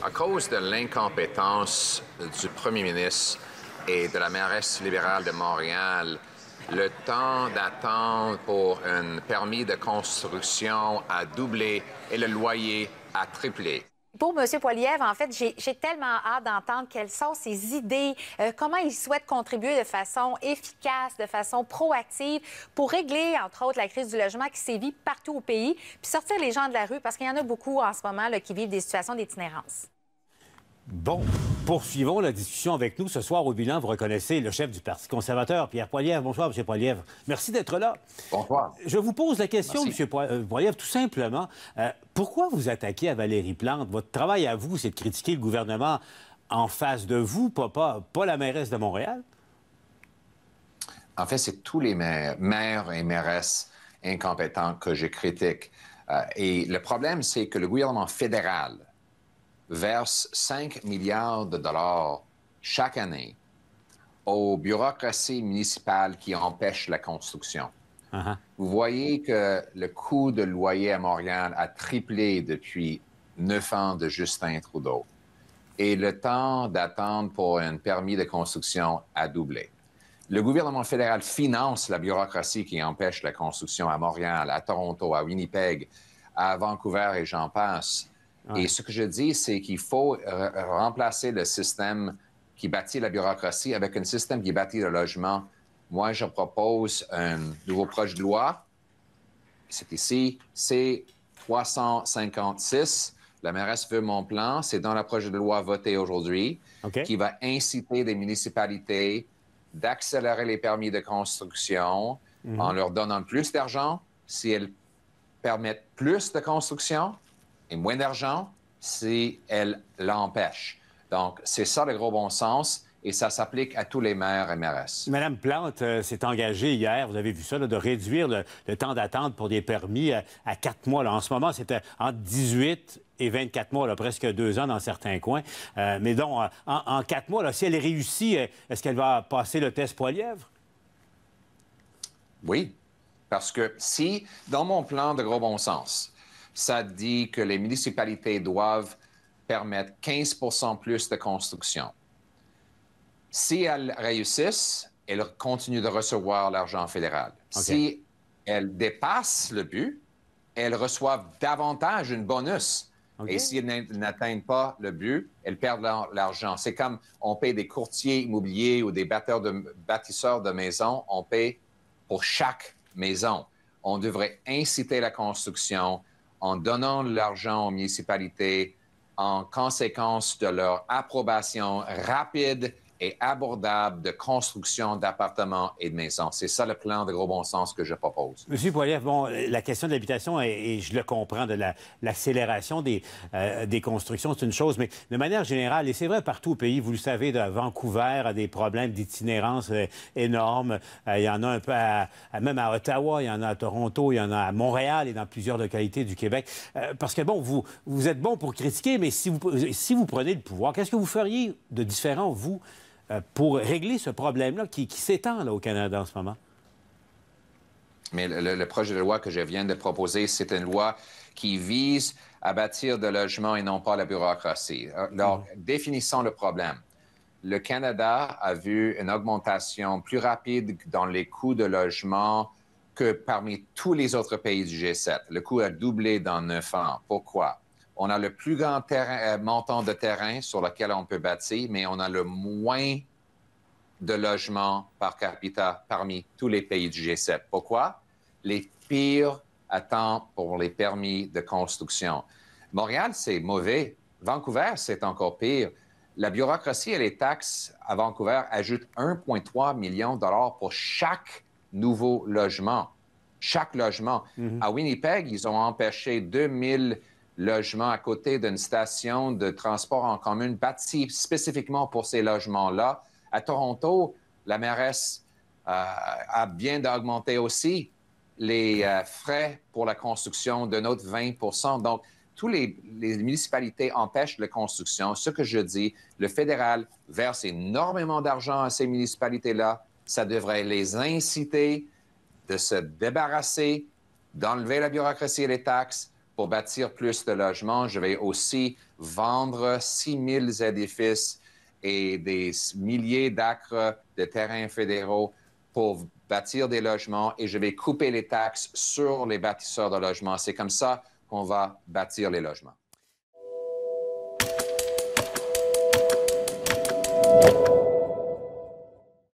À cause de l'incompétence du premier ministre et de la mairesse libérale de Montréal, le temps d'attente pour un permis de construction a doublé et le loyer a triplé. Pour M. Poilievre, en fait, j'ai tellement hâte d'entendre quelles sont ses idées, comment il souhaite contribuer de façon efficace, de façon proactive pour régler, entre autres, la crise du logement qui sévit partout au pays, puis sortir les gens de la rue, parce qu'il y en a beaucoup en ce moment là, qui vivent des situations d'itinérance. Bon, poursuivons la discussion avec nous. Ce soir, au bilan, vous reconnaissez le chef du Parti conservateur, Pierre Poilievre. Bonsoir, M. Poilievre. Merci d'être là. Bonsoir. Je vous pose la question, Merci. M. Poilievre, tout simplement. Pourquoi vous attaquez à Valérie Plante? Votre travail à vous, c'est de critiquer le gouvernement en face de vous, pas la mairesse de Montréal? En fait, c'est tous les maires et mairesses incompétents que je critique. Et le problème, c'est que le gouvernement fédéral verse 5 milliards de dollars chaque année aux bureaucraties municipales qui empêchent la construction. Vous voyez que le coût de loyer à Montréal a triplé depuis 9 ans de Justin Trudeau. Et le temps d'attente pour un permis de construction a doublé. Le gouvernement fédéral finance la bureaucratie qui empêche la construction à Montréal, à Toronto, à Winnipeg, à Vancouver et j'en passe. Et ce que je dis, c'est qu'il faut remplacer le système qui bâtit la bureaucratie avec un système qui bâtit le logement. Moi, je propose un nouveau projet de loi. C'est ici, c'est 356. La mairesse veut mon plan. C'est dans le projet de loi voté aujourd'hui qui va inciter les municipalités d'accélérer les permis de construction en leur donnant plus d'argent si elles permettent plus de construction et moins d'argent si elles l'empêchent. Donc, c'est ça le gros bon sens et ça s'applique à tous les maires et mairesses. Mme Plante s'est engagée hier, vous avez vu ça, là, de réduire le temps d'attente pour des permis à 4 mois. Là. En ce moment, c'était entre 18 et 24 mois, là, presque 2 ans dans certains coins. Mais donc, en 4 mois, là, si elle réussit, est-ce qu'elle va passer le test Poilievre? Oui, parce que si, dans mon plan de gros bon sens, ça dit que les municipalités doivent permettre 15 plus de construction. Si elles réussissent, elles continuent de recevoir l'argent fédéral. Si elles dépassent le but, elles reçoivent davantage une bonus. Et si elles n'atteignent pas le but, elles perdent l'argent. C'est comme on paie des courtiers immobiliers ou des bâtisseurs de maisons, on paie pour chaque maison. On devrait inciter la construction en donnant de l'argent aux municipalités en conséquence de leur approbation rapide et abordable de construction d'appartements et de maisons. C'est ça le plan de gros bon sens que je propose. Monsieur Poilievre, bon, la question de l'habitation, et je le comprends, de l'accélération des constructions, c'est une chose, mais de manière générale, et c'est vrai partout au pays, vous le savez, de Vancouver a des problèmes d'itinérance énormes. Il y en a un peu même à Ottawa, il y en a à Toronto, il y en a à Montréal et dans plusieurs localités du Québec. Parce que, bon, vous êtes bon pour critiquer, mais si vous prenez le pouvoir, qu'est-ce que vous feriez de différent, vous, pour régler ce problème-là qui s'étend là, au Canada en ce moment? Mais le projet de loi que je viens de proposer, c'est une loi qui vise à bâtir de logements et non pas la bureaucratie. Alors, définissons le problème. Le Canada a vu une augmentation plus rapide dans les coûts de logement que parmi tous les autres pays du G7. Le coût a doublé dans 9 ans. Pourquoi? On a le plus grand montant de terrain sur lequel on peut bâtir, mais on a le moins de logements par capita parmi tous les pays du G7. Pourquoi? Les pires attendent pour les permis de construction. Montréal, c'est mauvais. Vancouver, c'est encore pire. La bureaucratie et les taxes à Vancouver ajoutent 1,3 million de dollars pour chaque nouveau logement. Chaque logement. À Winnipeg, ils ont empêché 2000 logements à côté d'une station de transport en commun bâtie spécifiquement pour ces logements-là. À Toronto, la mairesse a bien d'augmenter aussi les frais pour la construction d'un autre 20 %. Donc, toutes les municipalités empêchent la construction. Ce que je dis, le fédéral verse énormément d'argent à ces municipalités-là. Ça devrait les inciter de se débarrasser, d'enlever la bureaucratie et les taxes pour bâtir plus de logements. Je vais aussi vendre 6 000 édifices et des milliers d'acres de terrains fédéraux pour bâtir des logements et je vais couper les taxes sur les bâtisseurs de logements. C'est comme ça qu'on va bâtir les logements.